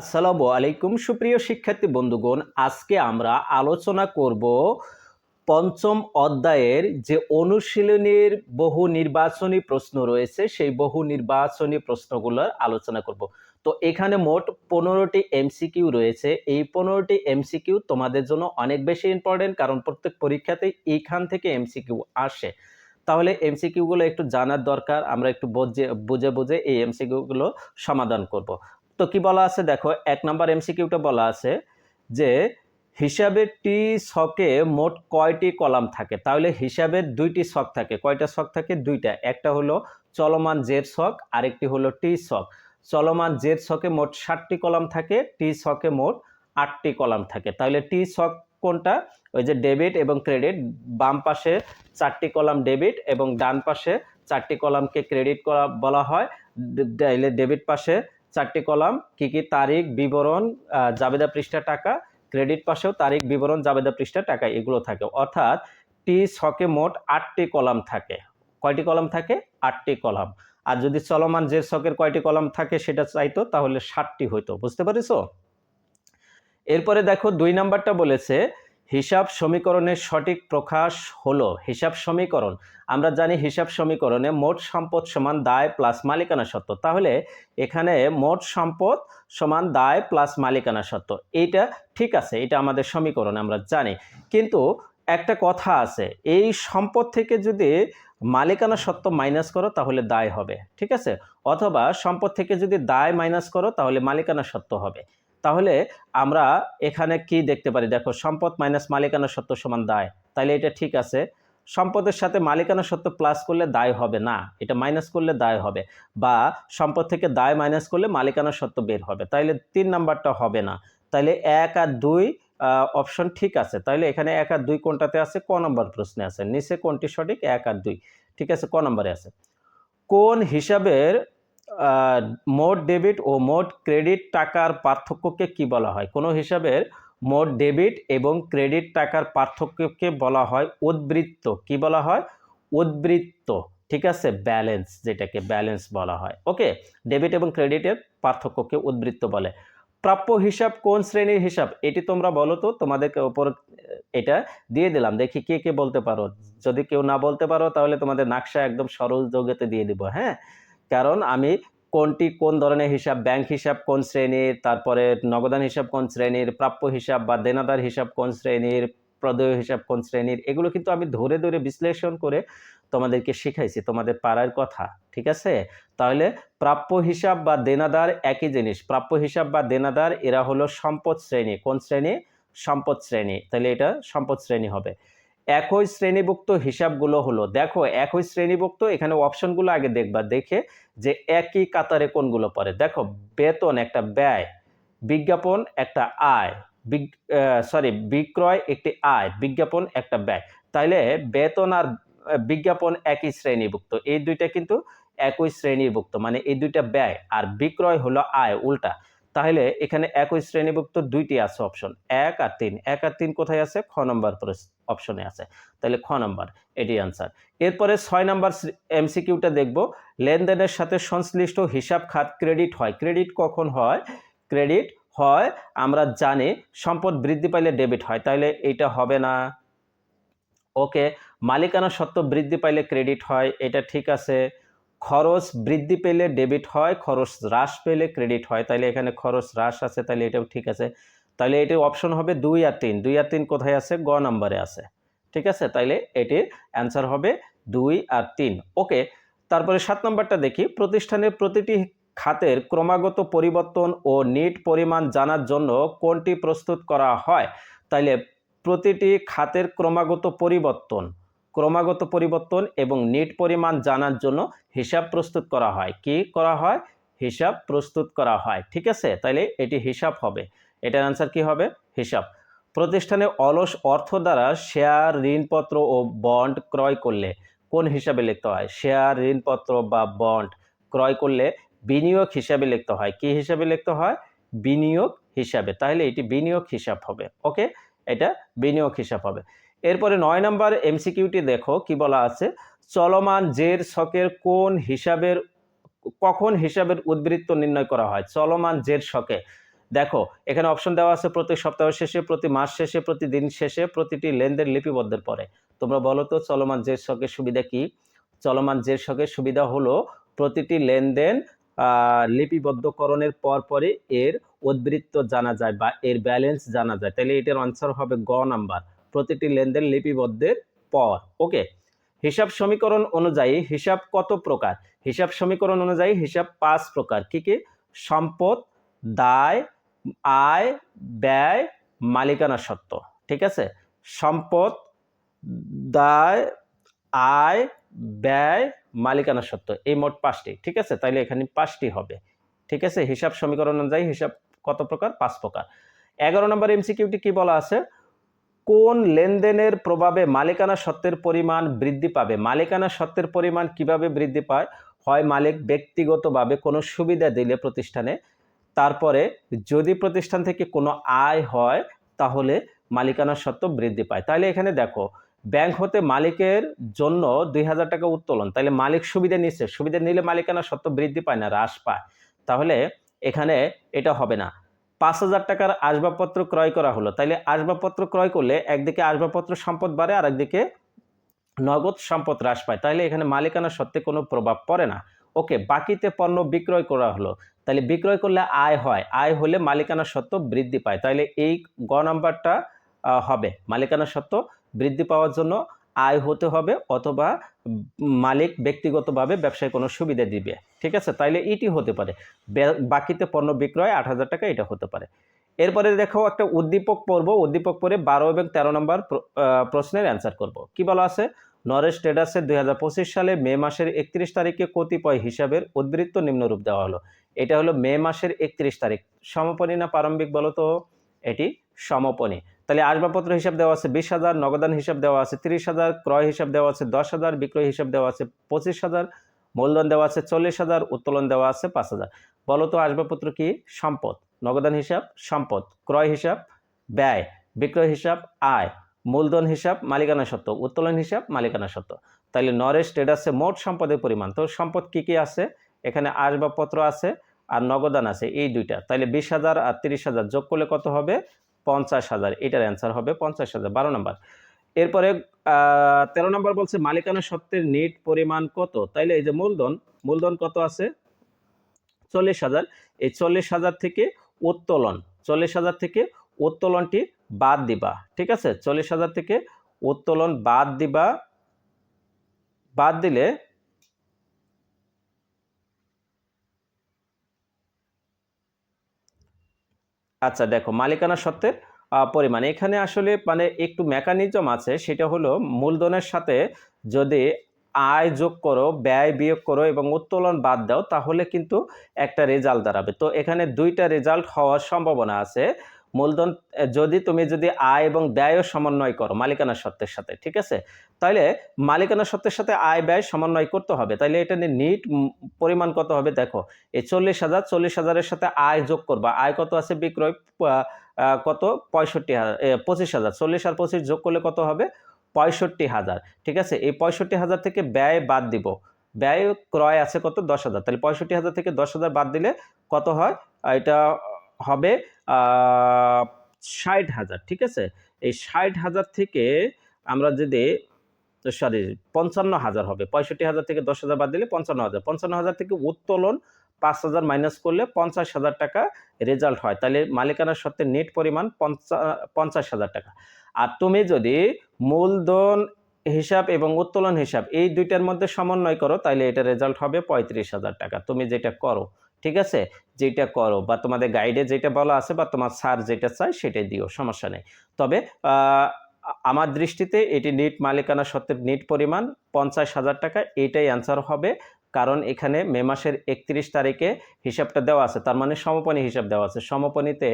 আসসালামু আলাইকুম সুপ্রিয় শিক্ষার্থী বন্ধুগণ, আজকে আমরা আলোচনা করব পঞ্চম অধ্যায়ের যে অনুশীলনীর বহু নির্বাচনী প্রশ্ন রয়েছে সেই বহু নির্বাচনী প্রশ্নগুলোর আলোচনা করব। তো এখানে মোট 15টি এমসিকিউ রয়েছে। এই 15টি এমসিকিউ তোমাদের জন্য অনেক বেশি ইম্পর্টেন্ট, কারণ প্রত্যেক পরীক্ষাতেই এইখান থেকে এমসিকিউ আসে। তাহলে এমসিকিউ গুলো একটু জানার দরকার, আমরা একটু বুঝে বুঝে এই এমসিকিউ গুলো সমাধান করব। তো কি বলা আছে দেখো, 1 নম্বর এমসিকিউটা বলা আছে যে হিসাবের টি ছকে মোট কয়টি কলাম থাকে। তাহলে হিসাবের দুইটি ছক থাকে। কয়টা ছক থাকে? দুইটা। একটা হলো চলমান জের ছক, আরেকটি হলো টি ছক। চলমান জের ছকে মোট 7টি কলাম থাকে, টি ছকে মোট 8টি কলাম থাকে। তাহলে টি ছক কোনটা? ওই যে ডেবিট এবং ক্রেডিট, বাম পাশে 4টি কলাম ডেবিট এবং ডান পাশে 4টি কলামকে ক্রেডিট করা বলা হয়। ডেবিট পাশে 4টি কলাম কি কি? তারিখ, বিবরণ, জাবেদা পৃষ্ঠা, টাকা। ক্রেডিট পাশেও তারিখ, বিবরণ, জাবেদা পৃষ্ঠা, টাকা এগুলো থাকে। অর্থাৎ টি ছকে মোট 8টি কলাম থাকে। কয়টি কলাম থাকে? 8টি কলাম। আর যদি চলমান জের ছকের কয়টি কলাম থাকে সেটা চাইতো, তাহলে 7টি হইতো। বুঝতে পারিছো? এরপরে দেখো 2 নাম্বারটা বলেছে হিসাব সমীকরণের সঠিক প্রকাশ হলো। হিসাব সমীকরণ, আমরা জানি হিসাব সমীকরণে মোট সম্পদ সমান দায় প্লাস মালিকানা সত্ত্ব। তাহলে এখানে মোট সম্পদ সমান দায় প্লাস মালিকানা সত্ত্ব, এইটা ঠিক আছে, এটা আমাদের সমীকরণ আমরা জানি। কিন্তু একটা কথা আছে, এই সম্পদ থেকে যদি মালিকানা সত্ত্ব মাইনাস করো তাহলে দায় হবে, ঠিক আছে? অথবা সম্পদ থেকে যদি দায় মাইনাস করো তাহলে মালিকানা সত্ত্ব হবে। তাহলে আমরা এখানে কি দেখতে পারি? দেখো, সম্পদ মাইনাস মালিকানা সত্ত্ব সমান দায়, তাহলে এটা ঠিক আছে। সম্পদের সাথে মালিকানা সত্ত্ব প্লাস করলে দায় হবে না, এটা মাইনাস করলে দায় হবে। বা সম্পদ থেকে দায় মাইনাস করলে মালিকানা সত্ত্ব বের হবে, তাহলে 3 নাম্বারটা হবে না। তাহলে 1 আর 2 অপশন ঠিক আছে। তাহলে এখানে 1 আর 2 কোনটাতে আছে? ক নম্বর প্রশ্নে আছে। নিচে কোনটি সঠিক? 1 আর 2 ঠিক আছে, ক নম্বরে আছে। কোন হিসাবের মোট ডেবিট ও মোট ক্রেডিট টাকার পার্থক্যকে কি বলা হয়? কোনো হিসাবের মোট ডেবিট এবং ক্রেডিট টাকার পার্থক্যকে বলা হয় উদ্বৃত্ত। কি বলা হয়? উদ্বৃত্ত, ঠিক আছে? ব্যালেন্স, যেটাকে ব্যালেন্স বলা হয়। ওকে, ডেবিট এবং ক্রেডিটের পার্থক্যকে উদ্বৃত্ত বলে। প্রাপ্য হিসাব কোন শ্রেণীর হিসাব? এটি তোমরা বলো তো, তোমাদেরকে উপর এটা দিয়ে দিলাম, দেখি কে কে বলতে পারো। যদি কেউ না বলতে পারো তাহলে তোমাদের নাকশা একদম সরল যোগেতে দিয়ে দিব, হ্যাঁ? কারণ আমি কোনটি কোন ধরনের হিসাব, ব্যাংক হিসাব কোন শ্রেণীর, তারপরে নগদান হিসাব কোন শ্রেণীর, প্রাপ্য হিসাব বা দেনাদার হিসাব কোন শ্রেণীর, প্রদেয় হিসাব কোন শ্রেণীর, এগুলো কিন্তু আমি ধরে ধরে বিশ্লেষণ করে তোমাদেরকে শিখাইছি, তোমাদের পারার কথা, ঠিক আছে? তাহলে প্রাপ্য হিসাব বা দেনাদার একই জিনিস। প্রাপ্য হিসাব বা দেনাদার এরা হলো সম্পদ শ্রেণী। কোন শ্রেণী? সম্পদ শ্রেণী। তাহলে এটা সম্পদ শ্রেণী হবে। একই শ্রেণীভুক্ত হিসাবগুলো হলো, দেখো একই শ্রেণীভুক্ত, এখানে অপশনগুলো আগে দেখবা, দেখে যে একই কাতারে কোনগুলো পড়ে। দেখো, বেতন একটা ব্যয়, বিজ্ঞাপন একটা আয়, বিক্রয় একটি আয়, বিজ্ঞাপন একটা ব্যয়। তাইলে বেতন আর বিজ্ঞাপন একই শ্রেণীভুক্ত, এই দুইটা কিন্তু একই শ্রেণীভুক্ত, মানে এই দুইটা ব্যয় আর বিক্রয় হলো আয়, উল্টা। তাহলে এখানে একই শ্রেণীভুক্ত দুইটি আছে অপশন, 1 আর 3। 1 আর 3 কোথায় আছে? খ নম্বর অপশনে আছে। তাহলে খ নম্বর এটি আনসার। এরপরে 6 নম্বর এমসিকিউটা দেখব। লেনদেনের সাথে সংশ্লিষ্ট হিসাব খাত ক্রেডিট হয়। ক্রেডিট কখন হয়? ক্রেডিট হয়, আমরা জানি সম্পদ বৃদ্ধি পাইলে ডেবিট হয়, তাহলে এটা হবে না। ওকে, মালিকানা সত্ত্ব বৃদ্ধি পাইলে ক্রেডিট হয়, এটা ঠিক আছে। খরচ বৃদ্ধি পেলে ডেবিট হয়, খরচ হ্রাস পেলে ক্রেডিট হয়, তাহলে এখানে খরচ হ্রাস আছে, তাহলে এটাও ঠিক আছে। তাহলে এটির অপশন হবে 2 আর 3। 2 আর 3 কোথায় আছে? গ নম্বরে আছে, ঠিক আছে? তাইলে এটির অ্যান্সার হবে 2 আর 3। ওকে, তারপরে 7 নম্বরটা দেখি। প্রতিষ্ঠানের প্রতিটি খাতের ক্রমাগত পরিবর্তন ও নিট পরিমাণ জানার জন্য কোনটি প্রস্তুত করা হয়? তাইলে প্রতিটি খাতের ক্রমাগত পরিবর্তন এবং নিট পরিমাণ জানার জন্য হিসাব প্রস্তুত করা হয়। কি করা হয়? হিসাব প্রস্তুত করা হয়, ঠিক আছে? তাইলে এটি হিসাব হবে। এটার আনসার কি হবে? হিসাব। প্রতিষ্ঠানে অলস অর্থ দ্বারা শেয়ার, ঋণপত্র ও বন্ড ক্রয় করলে কোন হিসাবে লিখতে হয়? শেয়ার, ঋণপত্র বা বন্ড ক্রয় করলে বিনিয়োগ হিসাবে লিখতে হয়। কি হিসাবে লিখতে হয়? বিনিয়োগ হিসাবে। তাহলে এটি বিনিয়োগ হিসাব হবে। ওকে, এটা বিনিয়োগ হিসাব হবে। এরপরে 9 নম্বর এমসিকিউটি দেখো, কি বলা আছে? চলমান জের ছকের কখন হিসাবের উদ্বৃত্ত নির্ণয় করা হয়? চলমান জের ছকে দেখো এখানে অপশন দেওয়া আছে প্রতি সপ্তাহ শেষে, প্রতি মাস শেষে, প্রতি দিন শেষে, প্রতিটি লেনদেন লিপিবদ্ধের পরে। তোমরা বলো তো চলমান জের শখের সুবিধা কি? চলমান জের শখের সুবিধা হলো প্রতিটি লেনদেন লিপিবদ্ধকরণের পর পরে এর উদ্বৃত্ত জানা যায় বা এর ব্যালেন্স জানা যায়। তাহলে এটার আনসার হবে গ নাম্বার, প্রতিটি লেনদেন লিপিবদ্ধের পর। ওকে, হিসাব সমীকরণ অনুযায়ী হিসাব কত প্রকার? হিসাব সমীকরণ অনুযায়ী হিসাব 5 প্রকার। কি কি? সম্পদ, দায়, আয়, ব্যয়, মালিকানা সত্ত্ব। ঠিক আছে, সম্পদ, দায়, আয়, ব্যয়, মালিকানা সত্ত্ব, এই মোট 5টি। ঠিক আছে, তাইলে এখানে 5টি হবে। ঠিক আছে, হিসাব সমীকরণ অনুযায়ী হিসাব কত প্রকার? 5 প্রকার। 11 নম্বর এমসিকিউটি কি বলা আছে? কোন লেনদেনের প্রভাবে মালিকানা সত্ত্বের পরিমাণ বৃদ্ধি পাবে? মালিকানা সত্ত্বের পরিমাণ কিভাবে বৃদ্ধি পায়? হয় মালিক ব্যক্তিগতভাবে কোনো সুবিধা দিলে প্রতিষ্ঠানে, তারপরে যদি প্রতিষ্ঠান থেকে কোনো আয় হয় তাহলে মালিকানা সত্ত্ব বৃদ্ধি পায়। তাহলে এখানে দেখো, ব্যাংক হতে মালিকের জন্য 2000 টাকা উত্তোলন, তাহলে মালিক সুবিধা নিচ্ছে, সুবিধা নিলে মালিকানা সত্ত্ব বৃদ্ধি পায় না, হ্রাস পায়। তাহলে এখানে এটা হবে না। 5000 টাকার আসবাবপত্র ক্রয় করা হলো, তাইলে আসবাবপত্র ক্রয় করলে একদিকে আসবাবপত্র সম্পদ বাড়ে আর একদিকে নগদ সম্পদ হ্রাস পায়, তাহলে এখানে মালিকানা সত্ত্বে কোনো প্রভাব পড়ে না। ওকে, বাকিতে পণ্য বিক্রয় করা হলো, তাহলে বিক্রয় করলে আয় হয়, আয় হলে মালিকানা সত্ত্ব বৃদ্ধি পায়, তাহলে এই গ নাম্বারটা হবে। মালিকানা সত্ত্ব বৃদ্ধি পাওয়ার জন্য আয় হতে হবে অথবা মালিক ব্যক্তিগতভাবে ব্যবসায় কোনো সুবিধা দিবে। ঠিক আছে, তাইলে এটি হতে পারে। বাকিতে পণ্য বিক্রয় 8000 টাকা, এটা হতে পারে। এরপরে দেখো একটা উদ্দীপক পড়বো, উদ্দীপক পড়ে 12 এবং 13 নম্বর প্রশ্নের অ্যান্সার করব। কি বলা আছে? নরেশ ট্রেডার্সের 2025 সালে মে মাসের 31 তারিখে কতিপয় হিসাবের উদ্বৃত্ত নিম্নরূপ দেওয়া হলো। এটা হলো মে মাসের 31 তারিখ। সমাপনী না প্রারম্ভিক বলো তো? এটি সমাপনী। তাহলে আসবাবপত্র হিসাব দেওয়া আছে 20,000, নগদান হিসাব দেওয়া আছে 30,000, ক্রয় হিসাব দেওয়া আছে 10,000, বিক্রয় হিসাব দেওয়া আছে 25,000, মূলধন দেওয়া আছে 40,000, উত্তোলন দেওয়া আছে 5,000। বলো তো আসবাবপত্র কি? সম্পদ। নগদান হিসাব সম্পদ, ক্রয় হিসাব ব্যয়, বিক্রয় হিসাব আয়, মূলধন হিসাব মালিকানা সত্ত্ব, উত্তোলন হিসাব মালিকানা সত্ত্ব। তাহলে নরেশ ট্রেডার্সে মোট সম্পদের পরিমাণ, তো সম্পদ কি কি আছে? এখানে আসবাবপত্র আছে আর নগদান আছে, এই দুইটা। তাহলে 20,000 আর 30,000 যোগ করলে কত হবে? 50,000। এটার অ্যান্সার হবে 50,000, 12 নম্বর। এরপরে 13 নম্বর বলছে মালিকানা সত্ত্বের নেট পরিমাণ কত? তাইলে এই যে মূলধন, মূলধন কত আছে? 40,000। এই 40,000 থেকে উত্তোলন, 40,000 থেকে উত্তোলনটি বাদ দিবা। ঠিক আছে, 40,000 থেকে উত্তোলন বাদ দিবা, বাদ দিলে আচ্ছা দেখো মালিকানা সত্ত্বের পরিমাণ, এখানে আসলে মানে একটু মেকানিজম আছে, সেটা হলো মূলধনের সাথে যদি আয় যোগ করো, ব্যয় বিয়োগ করো এবং উত্তোলন বাদ দাও তাহলে কিন্তু একটা রেজাল্ট দাঁড়াবে। তো এখানে দুইটা রেজাল্ট হওয়ার সম্ভাবনা আছে। মূলধন যদি আয় এবং ব্যয়ও সমন্বয় করো মালিকানা সত্ত্বের সাথে, ঠিক আছে, তাহলে মালিকানা সত্ত্বের সাথে আয় ব্যয় সমন্বয় করতে হবে। তাহলে এটা নিট পরিমাণ কত হবে? দেখো এই 40,000, 40,000-এর সাথে আয় যোগ করবা, আয় কত আছে? বিক্রয় কত? 65,000, 25,000, 40 আর 25 যোগ করলে কত হবে? 65,000। ঠিক আছে, এই 65,000 থেকে ব্যয় বাদ দিব, ব্যয় ক্রয় আছে কত? 10,000, তাহলে 65,000 থেকে 10,000 বাদ দিলে কত হয়? এটা হবে 60,000। ঠিক আছে, এই 60,000 থেকে আমরা যদি সরি 55,000 হবে, 65,000 থেকে 10,000 বাদ দিলে 55,000, 55,000 থেকে উত্তোলন 5,000 মাইনাস করলে 50,000 টাকা রেজাল্ট হয়। তাহলে মালিকানা সত্ত্বের নেট পরিমাণ 50,000 টাকা। আর তুমি যদি মূলধন হিসাব এবং উত্তোলন হিসাব এই দুইটার মধ্যে সমন্বয় করো তাহলে এটা রেজাল্ট হবে 35,000 টাকা। তুমি যেটা করো, ঠিক আছে, যেটা করো বা তোমাদের গাইডে যেটা বলা আছে বা তোমার স্যার যেটা চায় সেটাই দিও, সমস্যা নেই। তবে আমার দৃষ্টিতে এটি নিট মালিকানা সত্ত্বের নিট পরিমাণ 50,000 টাকা, এইটাই অ্যান্সার হবে। কারণ এখানে মে মাসের 31 তারিখে হিসাবটা দেওয়া আছে, তার মানে সমাপনী হিসাব দেওয়া আছে। সমাপনীতে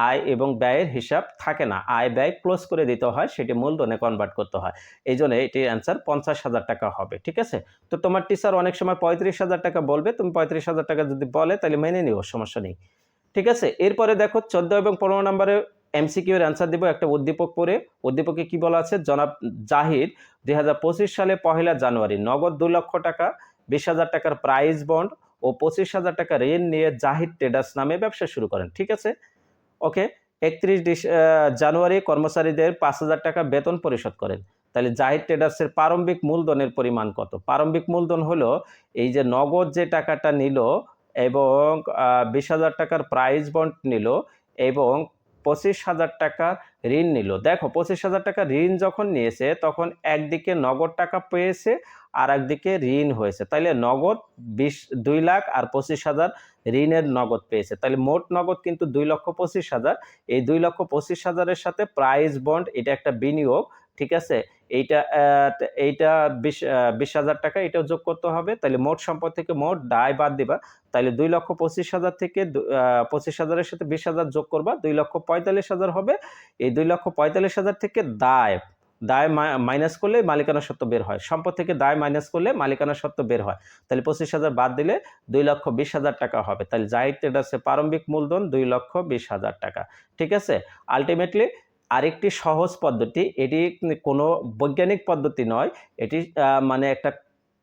আয় এবং ব্যয়ের হিসাব থাকে না, আয় ব্যয় ক্লোজ করে দিতে হয়, সেটি মূলধনে কনভার্ট করতে হয়। এই জন্য এটির অ্যান্সার 50,000 টাকা হবে। ঠিক আছে, তো তোমার টিচার অনেক সময় 35,000 টাকা বলবে, তুমি 35,000 টাকা যদি বলে তাহলে মেনে নিও, সমস্যা নেই। ঠিক আছে, এরপরে দেখো 14 এবং 15 নম্বরে এমসিকিউ এর অ্যান্সার দিব একটা উদ্দীপক পড়ে। উদ্দীপকে কি বলা আছে? জনাব জাহিদ 2025 সালে 1 জানুয়ারি নগদ 2 লক্ষ টাকা, 20,000 টাকার প্রাইজ বন্ড ও 25,000 টাকা ঋণ নিয়ে জাহিদ ট্রেডার্স নামে ব্যবসা শুরু করেন। ঠিক আছে, ওকে, 31 জানুয়ারি কর্মচারীদের 5,000 টাকা বেতন পরিশোধ করেন। তাহলে জাহিদ ট্রেডার্সের প্রারম্ভিক মূলধনের পরিমাণ কত? প্রারম্ভিক মূলধন হলো এই যে নগদ যে টাকাটা নিল এবং 20,000 টাকার প্রাইজ বন্ড নিল এবং 25,000 টাকার ঋণ নিল। দেখো 25,000 টাকা ঋণ যখন নিয়েছে তখন একদিকে নগদ টাকা পেয়েছে আর একদিকে ঋণ হয়েছে। তাইলে নগদ 2 লাখ আর 25,000 ঋণের নগদ পেয়েছে। তাহলে মোট নগদ কিন্তু 2,25,000। এই 2,25,000-এর সাথে প্রাইজ বন্ড এটা একটা বিনিয়োগ, ঠিক আছে? এইটা 20,000 টাকা এটাও যোগ করতে হবে। তাহলে মোট সম্পদ থেকে মোট দায় বাদ দিবা। তাহলে 2,25,000 থেকে 25,000-এর সাথে 20,000 যোগ করবা, 2,45,000 হবে। এই 2,45,000 থেকে দায় মাইনাস করলে মালিকানা সত্ত্ব বের হয়। সম্পদ থেকে দায় মাইনাস করলে মালিকানা সত্ত্ব বের হয়। তাহলে 25,000 বাদ দিলে 2,20,000 টাকা হবে। তাহলে জাহিদ ট্রেডার্সের প্রারম্ভিক মূলধন 2,20,000 টাকা। ঠিক আছে? আলটিমেটলি আরেকটি সহজ পদ্ধতি, এটি কোনো বৈজ্ঞানিক পদ্ধতি নয়, এটি মানে একটা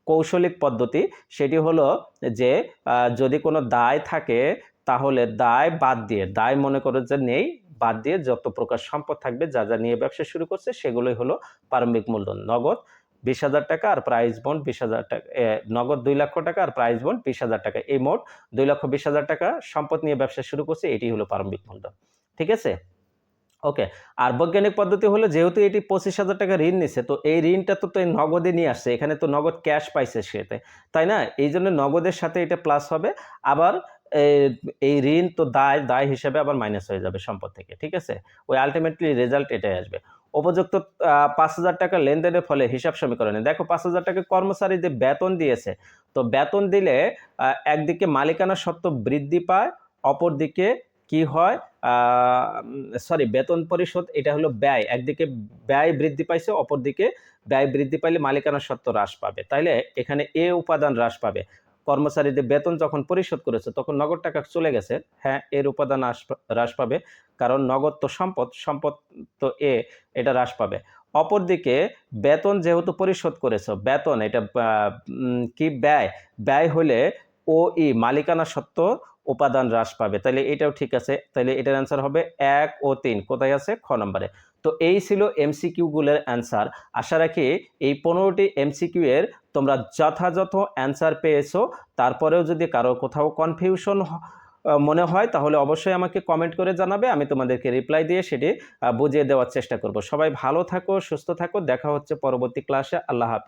কৌশলিক পদ্ধতি। সেটি হলো যে যদি কোনো দায় থাকে তাহলে দায় বাদ দিয়ে, দায় মনে করো যে নেই, বাদ দিয়ে যত প্রকার সম্পদ থাকবে যা যা নিয়ে ব্যবসা শুরু করছে সেগুলোই হলো প্রারম্ভিক মূলধন। নগদ 20,000 টাকা আর প্রাইজ বন্ড 20,000 টাকা, নগদ 2 লক্ষ টাকা আর প্রাইজ বন্ড 20,000 টাকা, এই মোট 2,20,000 টাকা সম্পদ নিয়ে ব্যবসা শুরু করছে, এটি হলো প্রারম্ভিক মূলধন। ঠিক আছে? ওকে। আর বৈজ্ঞানিক পদ্ধতি হলো যেহেতু এটি 25,000 টাকা ঋণ নিছে, তো এই ঋণটা তো নগদে নিয়ে আসছে, এখানে তো নগদ ক্যাশ পাইছে সেতে, তাই না? এই জন্য নগদের সাথে এটা প্লাস হবে। আবার এই ঋণ তো দায় হিসেবে আবার মাইনাস হয়ে যাবে সম্পদ থেকে। ঠিক আছে? ওই আলটিমেটলি রেজাল্ট এটাই আসবে। উপযুক্ত 5,000 টাকা লেনদেনের ফলে হিসাব সমীকরণে দেখো 5,000 টাকা কর্মচারীদের বেতন দিয়েছে। তো বেতন দিলে একদিকে মালিকানা সত্ত্ব বৃদ্ধি পায়, অপরদিকে কি হয়, বেতন পরিশোধ এটা হলো ব্যয়। একদিকে ব্যয় বৃদ্ধি পাইছে, অপরদিকে ব্যয় বৃদ্ধি পাইলে মালিকানা সত্ত্ব হ্রাস পাবে। তাইলে এখানে এ উপাদান হ্রাস পাবে। কর্মচারীদের বেতন যখন পরিশোধ করেছে তখন নগদ টাকা চলে গেছে, হ্যাঁ এর উপাদান হ্রাস পাবে, কারণ নগদ তো সম্পদ তো এটা হ্রাস পাবে। অপরদিকে বেতন যেহেতু পরিশোধ করেছো, বেতন এটা কি ব্যয় হলে মালিকানা সত্ত্ব উপাদান হ্রাস পাবে। তাহলে এটাও ঠিক আছে। তাহলে এটার অ্যান্সার হবে 1 ও 3। কোথায় আছে? খ নম্বরে। তো এই ছিল এমসিকিউ গুলোর অ্যান্সার। আশা রাখি এই 15টি এমসিকিউ এর তোমরা যথাযথ অ্যান্সার পেয়েছো। তারপরেও যদি কারো কোথাও কনফিউশন মনে হয় তাহলে অবশ্যই আমাকে কমেন্ট করে জানাবে, আমি তোমাদেরকে রিপ্লাই দিয়ে সেটি বুঝিয়ে দেওয়ার চেষ্টা করব। সবাই ভালো থাকো, সুস্থ থাকো, দেখা হচ্ছে পরবর্তী ক্লাসে। আল্লাহ হাফেজ।